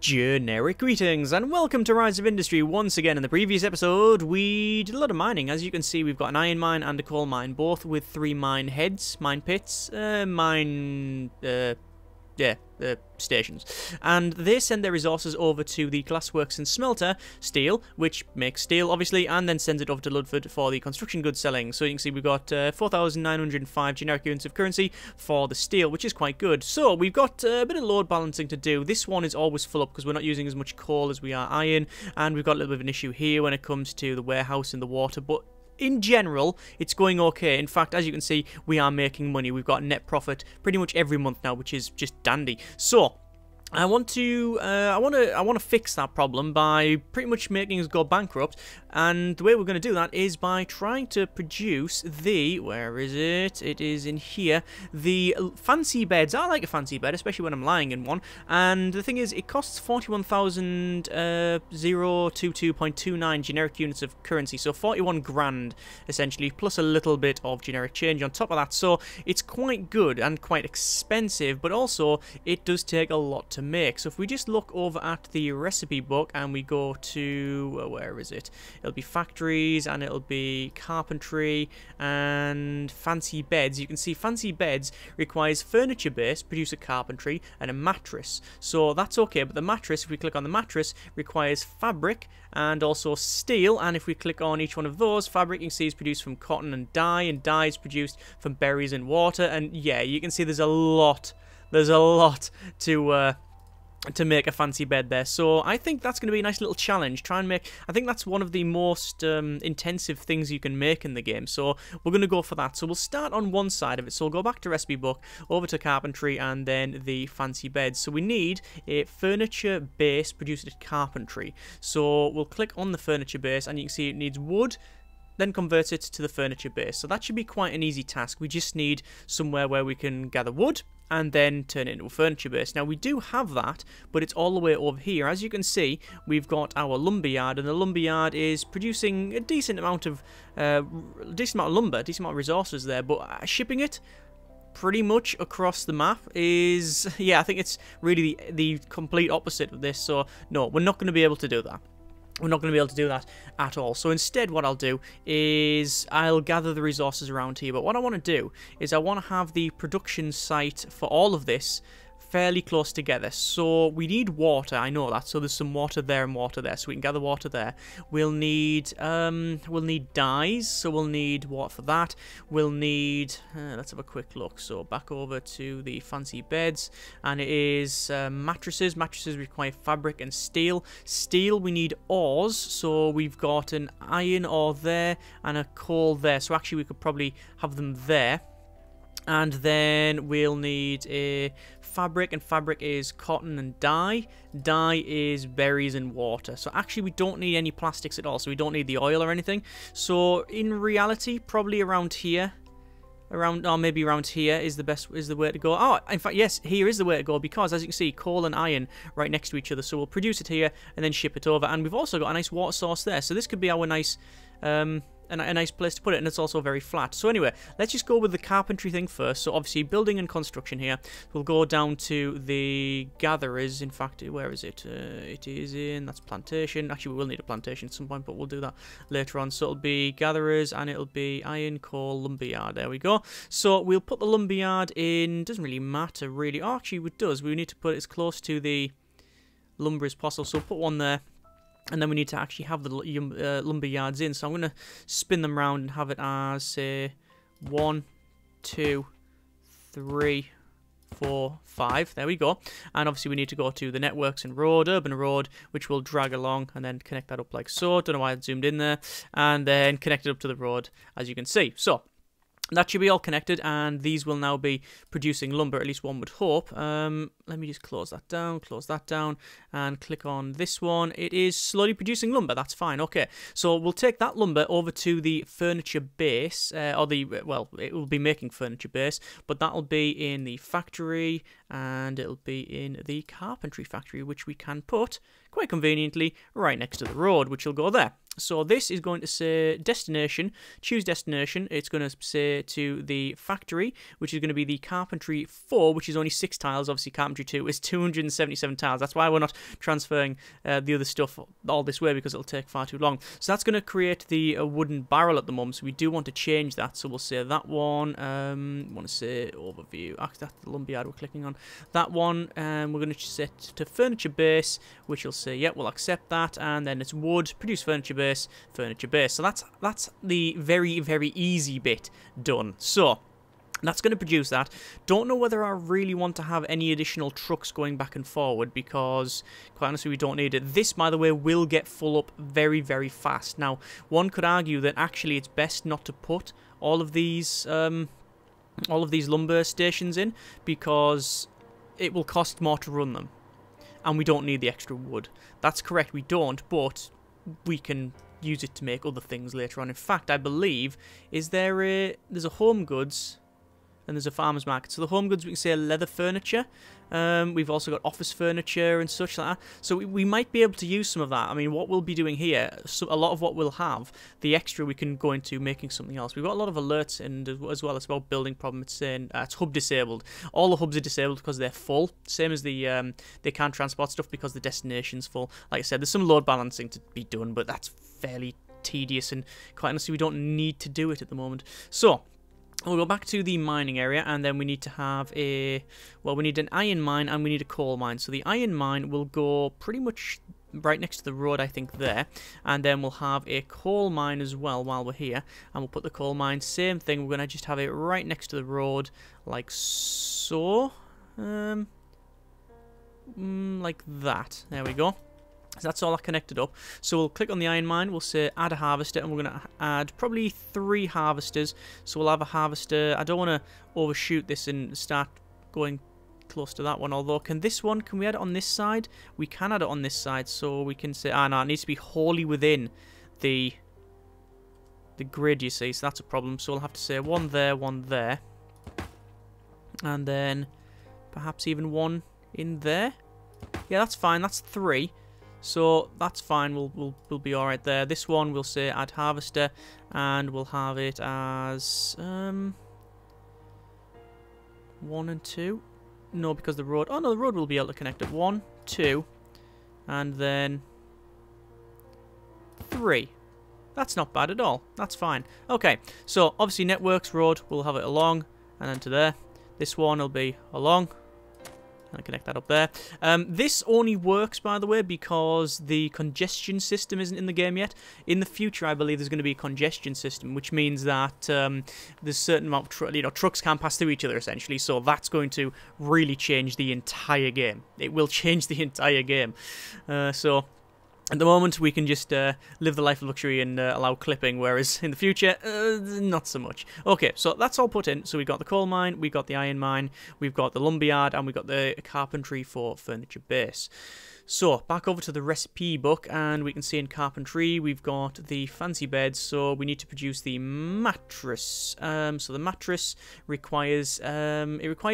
Generic greetings and welcome to Rise of Industry once again. In the previous episode we did a lot of mining. As you can see, we've got an iron mine and a coal mine, both with 3 mine heads, mine pits, stations, and they send their resources over to the glassworks and smelter, steel, which makes steel obviously, and then sends it over to Ludford for the construction goods selling. So you can see we've got 4,905 generic units of currency for the steel, which is quite good. So we've got a bit of load balancing to do. This one is always full up because we're not using as much coal as we are iron, and we've got a little bit of an issue here when it comes to the warehouse and the water, but in general, it's going okay. In fact, as you can see, we are making money. We've got a net profit pretty much every month now, which is just dandy. So I want to fix that problem by pretty much making us go bankrupt, and the way we're going to do that is by trying to produce the, where is it? It is in here, the fancy beds. I like a fancy bed, especially when I'm lying in one, and the thing is, it costs 41,022.29 generic units of currency, so 41 grand essentially, plus a little bit of generic change on top of that. So it's quite good and quite expensive, but also it does take a lot to make. So if we just look over at the recipe book and we go to, where is it? It'll be factories, and it'll be carpentry and fancy beds. You can see fancy beds requires furniture base, produce a carpentry, and a mattress. So that's okay, but the mattress, if we click on the mattress, requires fabric and also steel, and if we click on each one of those, fabric you can see is produced from cotton and dye is produced from berries and water, and yeah, you can see there's a lot to make a fancy bed there. So I think that's going to be a nice little challenge. Try and make, I think that's one of the most intensive things you can make in the game. So we're going to go for that. So we'll start on one side of it. So we'll go back to recipe book, over to carpentry, and then the fancy beds. So we need a furniture base produced at carpentry. So we'll click on the furniture base, and you can see it needs wood, then convert it to the furniture base. So that should be quite an easy task. We just need somewhere where we can gather wood and then turn it into a furniture base. Now we do have that, but it's all the way over here. As you can see, we've got our lumberyard, and the lumberyard is producing a decent amount of lumber, decent amount of resources there, but shipping it pretty much across the map is, yeah, I think it's really the complete opposite of this. So no, we're not going to be able to do that. We're not going to be able to do that at all. So instead what I'll do is I'll gather the resources around here. But what I want to do is I want to have the production site for all of this fairly close together. So we need water, I know that. So there's some water there and water there, so we can gather water there. We'll need dyes, so we'll need water for that. We'll need let's have a quick look. So back over to the fancy beds, and it is mattresses. Mattresses require fabric and steel. Steel, we need ores, so we've got an iron ore there and a coal there. So actually we could probably have them there. And then we'll need a fabric, and fabric is cotton and dye. Dye is berries and water. So actually we don't need any plastics at all, so we don't need the oil or anything. So in reality, probably around here, or maybe around here is the way to go. Oh, in fact, yes, here is the way to go, because as you can see, coal and iron right next to each other. So we'll produce it here and then ship it over, and we've also got a nice water source there. So this could be our nice a nice place to put it, and it's also very flat. So anyway, let's just go with the carpentry thing first. So obviously building and construction here. We'll go down to the gatherers. In fact, where is it? It is in, that's plantation. Actually, we will need a plantation at some point, but we'll do that later on. So it'll be gatherers, and it'll be iron, coal, lumberyard. There we go. So we'll put the lumberyard in, doesn't really matter really. Oh, actually it does. We need to put it as close to the lumber as possible. So we'll put one there. And then we need to actually have the lumber yards in. So I'm going to spin them around and have it as, say, 1, 2, 3, 4, 5. There we go. And obviously we need to go to the networks and road, urban road, which will drag along and then connect that up like so. Don't know why I zoomed in there. And then connect it up to the road, as you can see. So that should be all connected, and these will now be producing lumber, at least one would hope. Let me just close that down, and click on this one. It is slowly producing lumber, that's fine, okay. So we'll take that lumber over to the furniture base, well, it will be making furniture base, but that'll be in the factory, and it'll be in the carpentry factory, which we can put, quite conveniently, right next to the road, which will go there. So this is going to say destination, choose destination. It's going to say to the factory, which is going to be the Carpentry 4, which is only 6 tiles. Obviously, Carpentry 2 is 277 tiles. That's why we're not transferring the other stuff all this way, because it'll take far too long. So that's going to create the wooden barrel at the moment, so we do want to change that. So we'll say that one, want to say overview. That's the lumberyard we're clicking on. That one, we're going to set to furniture base, which will say, yeah, we'll accept that, and then it's wood, produce furniture base, furniture base. So that's the very, very easy bit done. So that's going to produce that. Don't know whether I really want to have any additional trucks going back and forward, because quite honestly we don't need it. This, by the way, will get full up very, very fast. Now, one could argue that actually it's best not to put all of these lumber stations in, because it will cost more to run them, and we don't need the extra wood. That's correct, we don't, but we can use it to make other things later on. In fact, I believe, there's a home goods and there's a farmer's market. So the home goods, we can say leather furniture. We've also got office furniture and such like that. So we might be able to use some of that. I mean, what we'll be doing here, so a lot of what we'll have, the extra we can go into making something else. We've got a lot of alerts, and as well, it's about building problem. It's saying it's hub disabled. All the hubs are disabled because they're full. Same as the they can't transport stuff because the destination's full. Like I said, there's some load balancing to be done, but that's fairly tedious, and quite honestly, we don't need to do it at the moment. So we'll go back to the mining area, and then we need to have we need an iron mine and we need a coal mine. So the iron mine will go pretty much right next to the road, I think, there. And then we'll have a coal mine as well while we're here. And we'll put the coal mine, same thing, we're going to just have it right next to the road, like so. Like that. There we go. So that's all that connected up. So we'll click on the iron mine, we'll say add a harvester, and we're going to add probably 3 harvesters. So we'll have a harvester. I don't want to overshoot this and start going close to that one, although can we add it on this side? We can add it on this side, so we can say, no, it needs to be wholly within the grid, you see, so that's a problem. So we'll have to say one there, and then perhaps even one in there. Yeah, that's fine, that's 3. So that's fine, we'll be alright there. This one we'll say add harvester, and we'll have it as 1 and 2. No, because the road, the road will be able to connect it. 1, 2, and then 3. That's not bad at all. That's fine. Okay, so obviously networks road, we'll have it along, and then to there. This one will be along. I'll connect that up there. This only works, by the way, because the congestion system isn't in the game yet. In the future, I believe there's going to be a congestion system, which means that there's a certain amount of trucks can't pass through each other, essentially. So that's going to really change the entire game. It will change the entire game. So at the moment, we can just live the life of luxury and allow clipping, whereas in the future, not so much. Okay, so that's all put in. So we've got the coal mine, we've got the iron mine, we've got the lumberyard, and we've got the carpentry for furniture base. So, back over to the recipe book, and we can see in Carpentry, we've got the fancy beds, so we need to produce the mattress. So the mattress requires,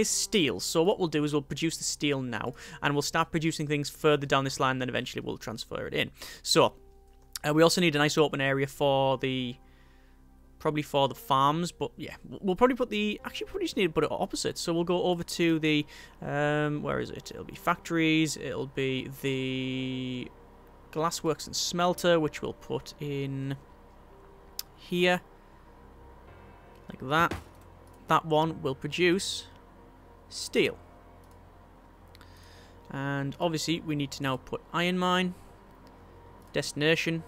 steel. So what we'll do is we'll produce the steel now, and we'll start producing things further down this line, then eventually we'll transfer it in. So, we also need a nice open area for probably for the farms, but yeah, we'll probably put probably just need to put it opposite. So we'll go over to the, where is it? It'll be factories, it'll be the glassworks and smelter, which we'll put in here, like that. That one will produce steel. And obviously we need to now put iron mine, destination,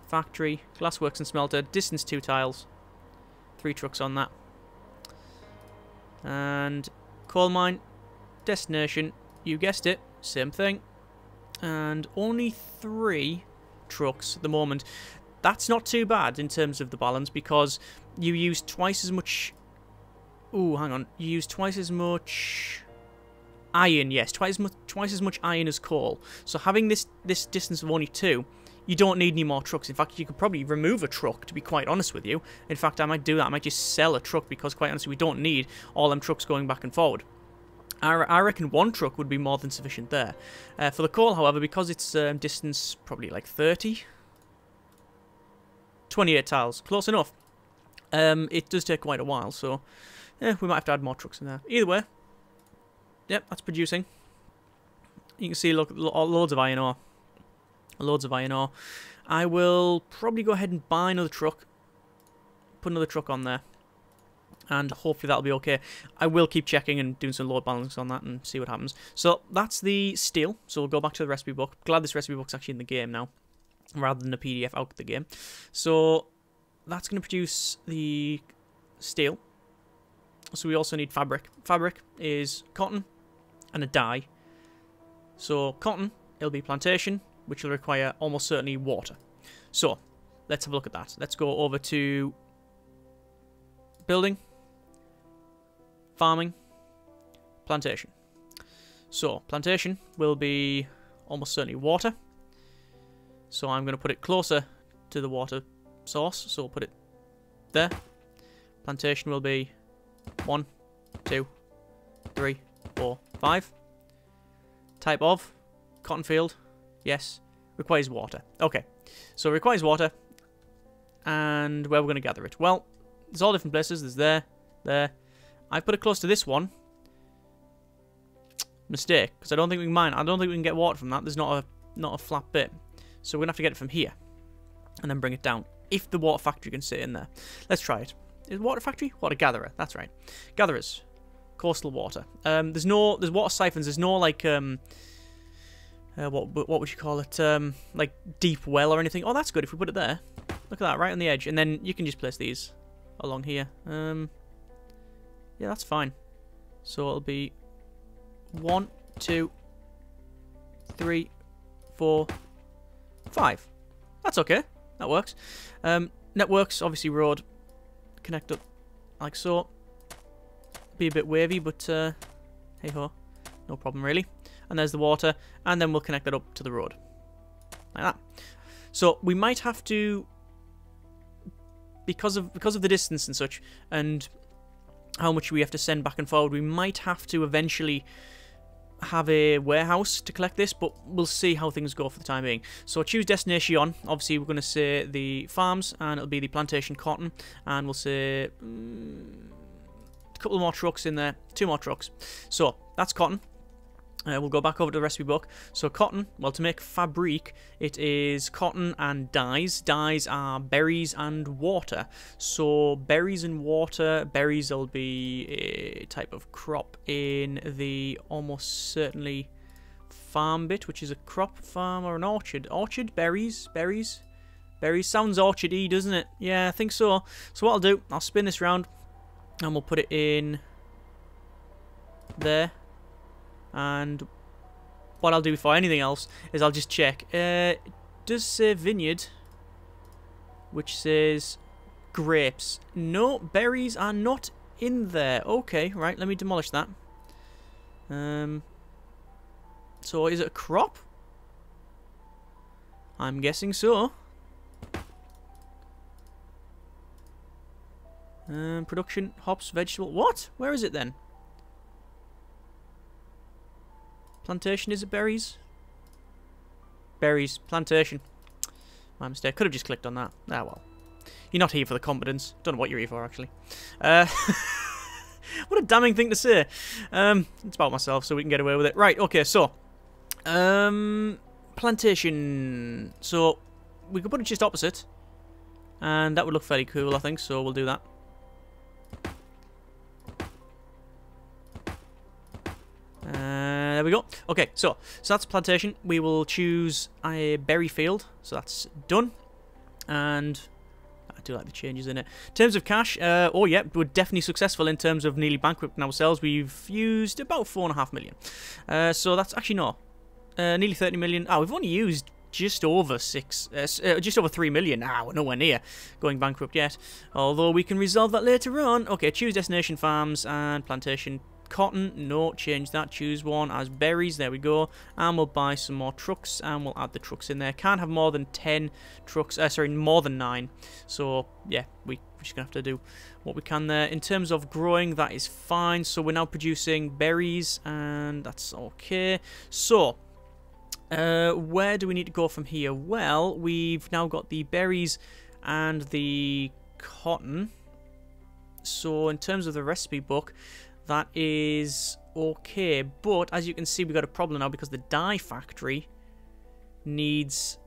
factory, glassworks and smelter, distance 2 tiles, 3 trucks on that, and coal mine, destination, you guessed it, same thing, and only 3 trucks at the moment. That's not too bad in terms of the balance, because you use twice as much, you use twice as much iron, yes, twice as much iron as coal. So having this distance of only 2, you don't need any more trucks. In fact, you could probably remove a truck, to be quite honest with you. In fact, I might do that. I might just sell a truck, because quite honestly, we don't need all them trucks going back and forward. I reckon 1 truck would be more than sufficient there. For the coal, however, because it's distance probably like 30, 28 tiles. Close enough. It does take quite a while, so we might have to add more trucks in there. Either way, yep, that's producing. You can see, look, loads of iron ore. Loads of iron ore. I will probably go ahead and buy another truck. Put another truck on there. And hopefully that'll be okay. I will keep checking and doing some load balancing on that and see what happens. So that's the steel. So we'll go back to the recipe book. Glad this recipe book's actually in the game now, rather than a PDF out of the game. So that's going to produce the steel. So we also need fabric. Fabric is cotton and a dye. So cotton, it'll be plantation, which will require almost certainly water. So let's have a look at that. Let's go over to building, farming, plantation. So plantation will be almost certainly water. So I'm going to put it closer to the water source. So we'll put it there. Plantation will be 1, 2, 3, 4, 5. Type of cotton field. Yes. Requires water. Okay. So it requires water. And where we're going to gather it? Well, there's all different places. There's there. I put it close to this one. Mistake, because I don't think we can mine. I don't think we can get water from that. There's not a flat bit. So we're going to have to get it from here. And then bring it down. If the water factory can sit in there. Let's try it. Is it water factory? Water gatherer. That's right. Gatherers. Coastal water. There's water siphons. There's no like what would you call it? Like deep well or anything. Oh, that's good if we put it there. Look at that, right on the edge, and then you can just place these along here. Yeah, that's fine. So it'll be 1, 2, 3, 4, 5. That's okay. That works. Networks, obviously road, connect up like so. Be a bit wavy, but hey ho, no problem really. And there's the water, and then we'll connect that up to the road like that. So we might have to, because of the distance and such, and how much we have to send back and forward, we might have to eventually have a warehouse to collect this, but we'll see how things go for the time being. So choose destination. Obviously we're going to say the farms, and it'll be the plantation cotton, and we'll say a couple more trucks in there, 2 more trucks. So that's cotton. We'll go back over to the recipe book. So cotton, well, to make fabric, it is cotton and dyes. Dyes are berries and water. So berries and water, berries will be a type of crop in the almost certainly farm bit, which is a crop farm or an orchard. Orchard, berries. Berries sounds orchard-y, doesn't it? Yeah, I think so. So what I'll do, I'll spin this round, and we'll put it in there. And what I'll do before anything else is I'll just check. It does say vineyard, which says grapes. No, berries are not in there. Okay, right, let me demolish that. So is it a crop? I'm guessing so. Production, hops, vegetable. What? Where is it then? Plantation, is it berries? Berries, plantation. My mistake. Could have just clicked on that. Ah, well. You're not here for the competence. Don't know what you're here for, actually. What a damning thing to say. It's about myself, so we can get away with it. Right, okay, so. Plantation. So, we could put it just opposite. And that would look fairly cool, I think, so we'll do that. There we go. Okay, so that's plantation. We will choose a berry field. So that's done. And I do like the changes in it. In terms of cash, oh yeah, we're definitely successful in terms of nearly bankrupting ourselves. We've used about 4.5 million. So that's actually no, nearly 30 million. Oh, we've only used just over 3 million. Ah, we're nowhere near going bankrupt yet. Although we can resolve that later on. Okay, choose destination farms and plantation. Cotton, no, change that, choose one as berries, there we go, and we'll buy some more trucks, and we'll add the trucks in there. Can't have more than 10 trucks, sorry, more than 9, so yeah, we're just gonna have to do what we can there. In terms of growing, that is fine, so we're now producing berries, and that's okay. So, where do we need to go from here? Well, we've now got the berries and the cotton. So in terms of the recipe book, that is okay. But as you can see, we've got a problem now because the dye factory needs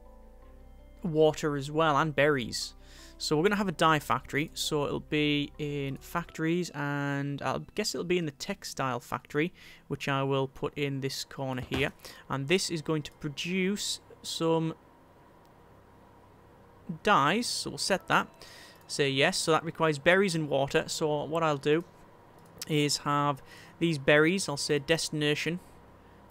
water as well and berries. So we're going to have a dye factory. So it'll be in factories, and I guess it'll be in the textile factory, which I will put in this corner here. And this is going to produce some dyes. So we'll set that. Say yes. So that requires berries and water. So what I'll do is have these berries. I'll say destination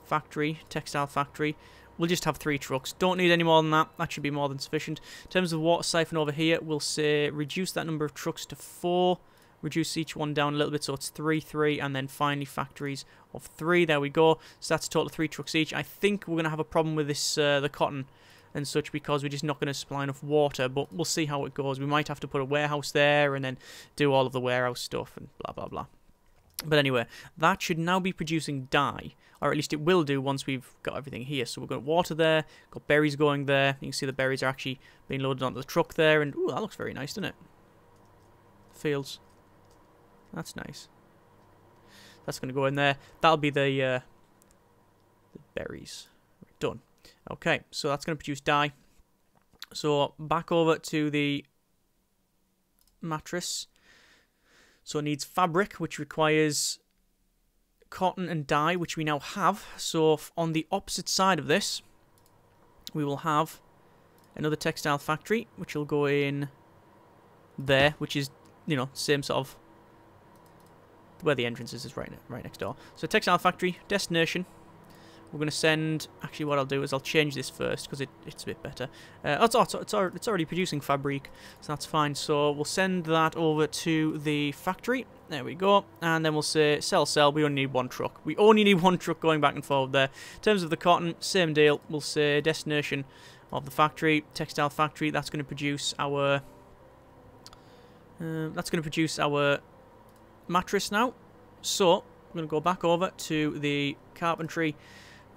factory, textile factory. We'll just have 3 trucks. Don't need any more than that. That should be more than sufficient. In terms of water siphon over here, we'll say reduce that number of trucks to 4. Reduce each one down a little bit, so it's 3, 3, and then finally factories of 3. There we go. So that's a total of 3 trucks each. I think we're going to have a problem with this, the cotton and such, because we're just not going to supply enough water, but we'll see how it goes. We might have to put a warehouse there and then do all of the warehouse stuff and blah, blah, blah. But anyway, that should now be producing dye, or at least it will do once we've got everything here. So we've got water there, got berries going there. You can see the berries are actually being loaded onto the truck there, and ooh, that looks very nice, doesn't it? Fields. That's nice. That's going to go in there. That'll be the berries. Done. Okay, so that's going to produce dye. So back over to the mattress. So it needs fabric, which requires cotton and dye, which we now have. So on the opposite side of this, we will have another textile factory, which will go in there, which is, you know, same sort of where the entrance is right next door. So textile factory, destination. We're going to send... Actually, what I'll do is I'll change this first, because it's a bit better. It's already producing fabric, so that's fine. So we'll send that over to the factory. There we go. And then we'll say, sell. We only need 1 truck. We only need 1 truck going back and forward there. In terms of the cotton, same deal. We'll say destination of the factory, textile factory. That's going to produce our... mattress now. So I'm going to go back over to the carpentry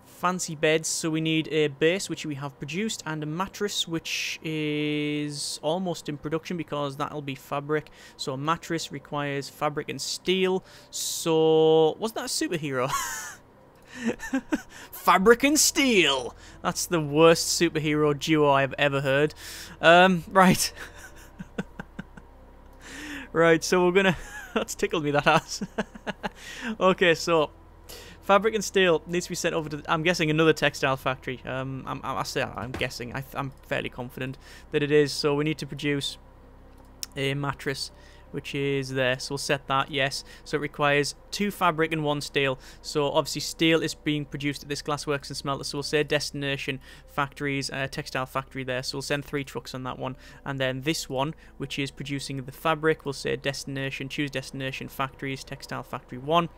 fancy beds. So we need a base, which we have produced, and a mattress, which is almost in production because that'll be fabric. So a mattress requires fabric and steel. So wasn't that a superhero? Fabric and steel. That's the worst superhero duo I've ever heard. Right. Right, so we're gonna... That's tickled me, that ass. Okay, so fabric and steel needs to be sent over to, I'm guessing, another textile factory. I'm guessing. I'm fairly confident that it is. So we need to produce a mattress, which is there. So we'll set that, yes. So it requires 2 fabric and 1 steel. So obviously steel is being produced at this glassworks and smelter. So we'll say destination factories, textile factory there. So we'll send 3 trucks on that one. And then this one, which is producing the fabric, we'll say destination, choose destination factories, textile factory 1.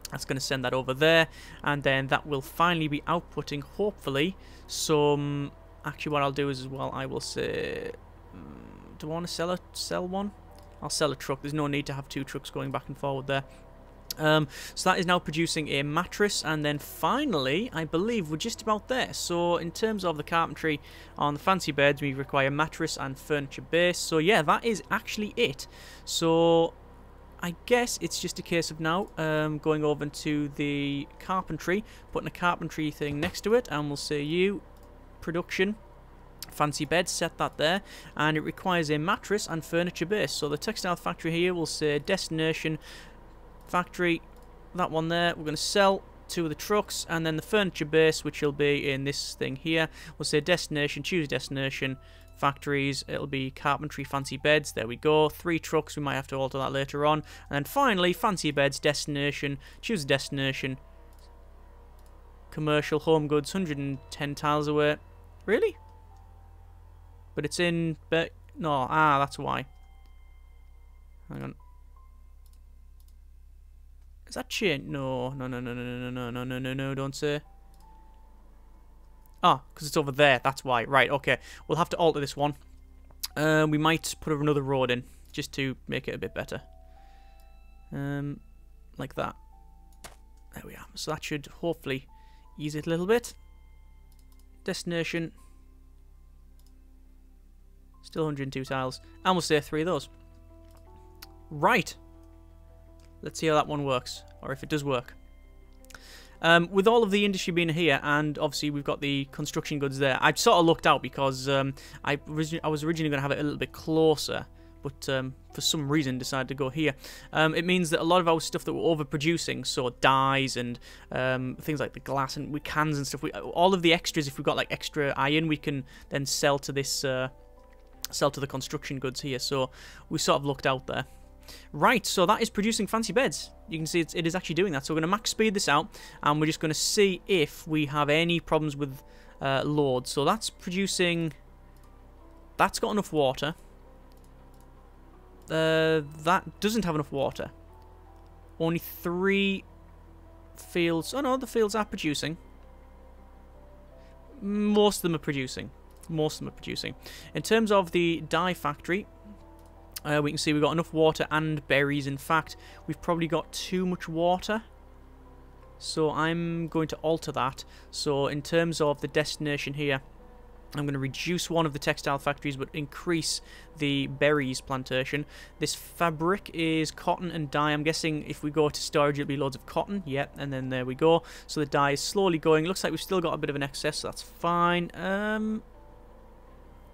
That's going to send that over there. And then that will finally be outputting, hopefully, some... Actually, what I'll do is as well, I will say... do I want to sell one? I'll sell a truck. There's no need to have 2 trucks going back and forward there. So that is now producing a mattress, and then finally, I believe we're just about there. So in terms of the carpentry on the fancy beds, we require mattress and furniture base. So yeah, that is actually it. So I guess it's just a case of now going over to the carpentry, putting a carpentry thing next to it, and we'll say you, production, fancy bed, set that there, and it requires a mattress and furniture base. So the textile factory here will say destination factory, that one there. We're going to sell 2 of the trucks, and then the furniture base, which will be in this thing here, we'll say destination, choose destination factories. It'll be carpentry fancy beds. There we go. 3 trucks. We might have to alter that later on. And then finally, fancy beds, destination, choose destination, commercial home goods, 110 tiles away. Really? But it's in... no, that's why. Hang on. Is that change? No, don't say. Ah, because it's over there, that's why. Right, okay. We'll have to alter this one. We might put another road in, just to make it a bit better. Like that. There we are. So that should hopefully ease it a little bit. Destination. Still 102 tiles. And we'll say 3 of those. Right. Let's see how that one works. Or if it does work. With all of the industry being here, and obviously we've got the construction goods there, I sort of looked out because I was originally going to have it a little bit closer, but for some reason decided to go here. It means that a lot of our stuff that we're overproducing, so dyes and things like the glass and cans and stuff, all of the extras, if we've got like extra iron, we can then sell to this, sell to the construction goods here. So we sort of looked out there. Right, so that is producing fancy beds. You can see it is actually doing that. So we're going to max speed this out, and we're just going to see if we have any problems with load. So that's producing... That's got enough water. That doesn't have enough water. Only 3 fields... Oh no, the fields are producing. Most of them are producing. Most of them are producing. In terms of the dye factory... we can see we've got enough water and berries. In fact, we've probably got too much water. So I'm going to alter that. So in terms of the destination here, I'm going to reduce one of the textile factories but increase the berries plantation. This fabric is cotton and dye. I'm guessing if we go to storage it'll be loads of cotton. Yep, and then there we go. So the dye is slowly going. Looks like we've still got a bit of an excess, so that's fine.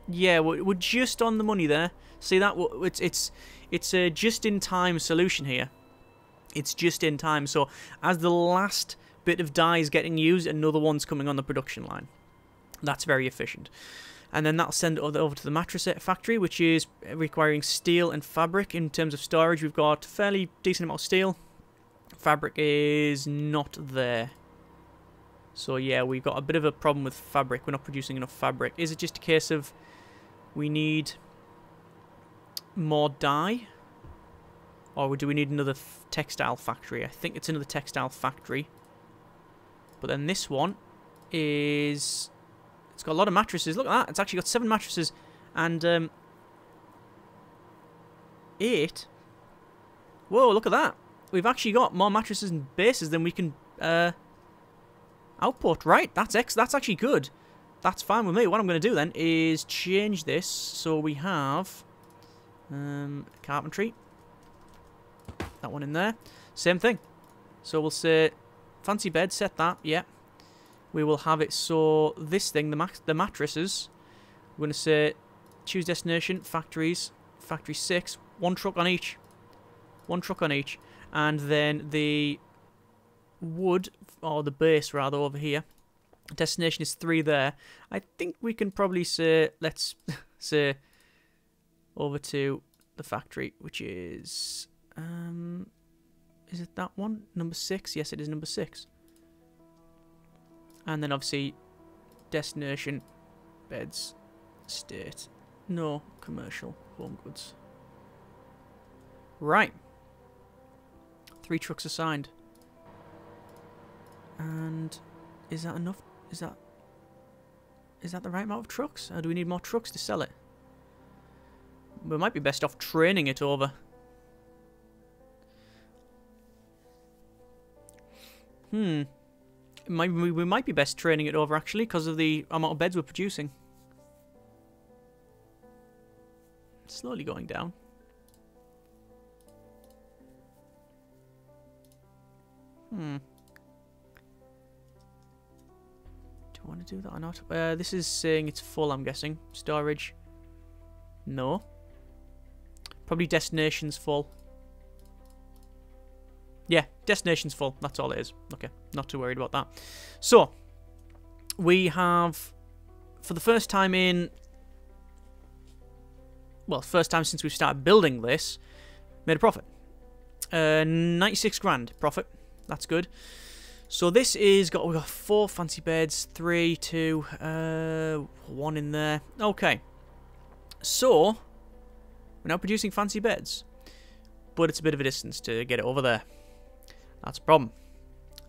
Yeah, we're just on the money there. See that? It's a just-in-time solution here. It's just in time. So as the last bit of dye is getting used, another one's coming on the production line. That's very efficient. And then that'll send it over to the mattress factory, which is requiring steel and fabric. In terms of storage, we've got a fairly decent amount of steel. Fabric is not there. So yeah, we've got a bit of a problem with fabric. We're not producing enough fabric. Is it just a case of we need more dye? Or do we need another textile factory? I think it's another textile factory. But then this one is... It's got a lot of mattresses. Look at that. It's actually got 7 mattresses and 8. Whoa, look at that. We've actually got more mattresses and bases than we can output. Right, that's actually good. That's fine with me. What I'm going to do then is change this so we have carpentry. That one in there. Same thing. So we'll say fancy bed, set that, yeah. We will have it so this thing, the mattresses, we're going to say choose destination, factories, factory 6, 1 truck on each. 1 truck on each. And then the wood, or the base rather, over here. Destination is 3 there. I think we can probably say, let's say, over to the factory, which is it that one? Number 6? Yes, it is number 6. And then obviously, destination, beds, state, no commercial home goods. Right. 3 trucks assigned. And is that enough? Is that the right amount of trucks? Or do we need more trucks to sell it? We might be best off training it over. We might be best training it over, actually, because of the amount of beds we're producing. It's slowly going down. Do I want to do that or not? This is saying it's full, I'm guessing. Storage. No. Probably destination's full. Yeah, destination's full. That's all it is. Okay, not too worried about that. So, we have, for the first time in... Well, first time since we've started building this, made a profit. 96 grand profit. That's good. So this is we've got 4 fancy beds, 3, 2, 1 in there. Okay. So, we're now producing fancy beds. But it's a bit of a distance to get it over there. That's a problem.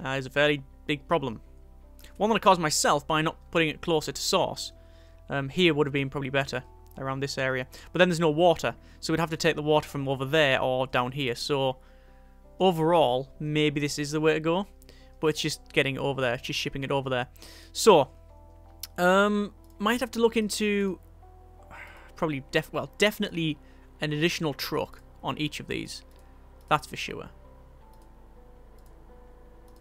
That is a fairly big problem. One that I caused myself by not putting it closer to source. Here would have been probably better, around this area. But then there's no water, so we'd have to take the water from over there or down here. So, overall, maybe this is the way to go. But it's just getting it over there, it's just shipping it over there. So, might have to look into probably, definitely an additional truck on each of these. That's for sure.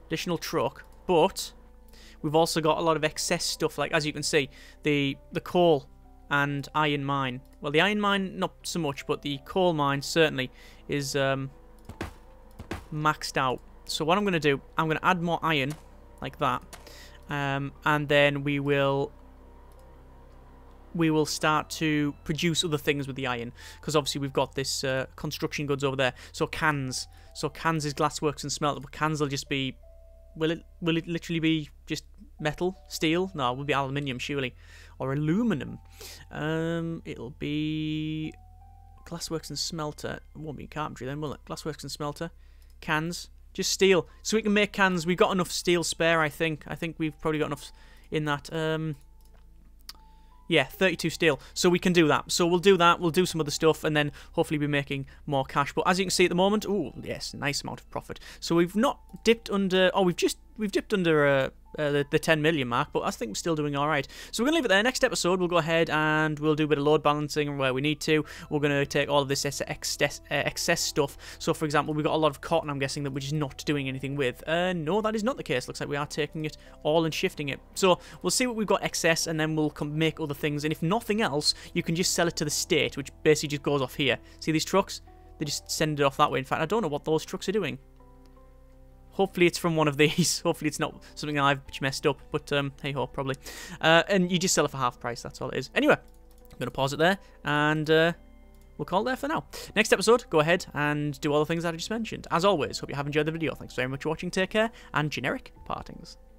Additional truck, but we've also got a lot of excess stuff, like, as you can see, the coal and iron mine. Well, the iron mine, not so much, but the coal mine certainly is maxed out. So what I'm going to do, I'm going to add more iron, like that, and then we will start to produce other things with the iron, because obviously we've got this construction goods over there. So cans is glassworks and smelter, but cans will just be, will it literally be just metal, steel? No, it will be aluminium surely, or aluminum. It'll be glassworks and smelter. It won't be carpentry then, will it? Glassworks and smelter, cans, just steel. So we can make cans. We've got enough steel spare, I think. I think we've probably got enough in that. Yeah, 32 steel. So we can do that. So we'll do that. We'll do some other stuff, and then hopefully be making more cash. But as you can see at the moment, oh yes, nice amount of profit. So we've not dipped under. Oh, we've dipped under the 10 million mark, but I think we're still doing all right. So we're gonna leave it there. Next episode, we'll go ahead and we'll do a bit of load balancing where we need to. We're gonna take all of this excess stuff. So for example, we've got a lot of cotton. I'm guessing that we're just not doing anything with. No, that is not the case. Looks like we are taking it all and shifting it. So we'll see what we've got excess, and then we'll make other things. And if nothing else, you can just sell it to the state, which basically just goes off here. See these trucks? They just send it off that way. In fact, I don't know what those trucks are doing. Hopefully it's from one of these. Hopefully it's not something I've messed up. But hey ho, probably. And you just sell it for half price. That's all it is. Anyway, I'm going to pause it there. And we'll call it there for now. Next episode, go ahead and do all the things that I just mentioned. As always, hope you have enjoyed the video. Thanks very much for watching. Take care. And generic partings.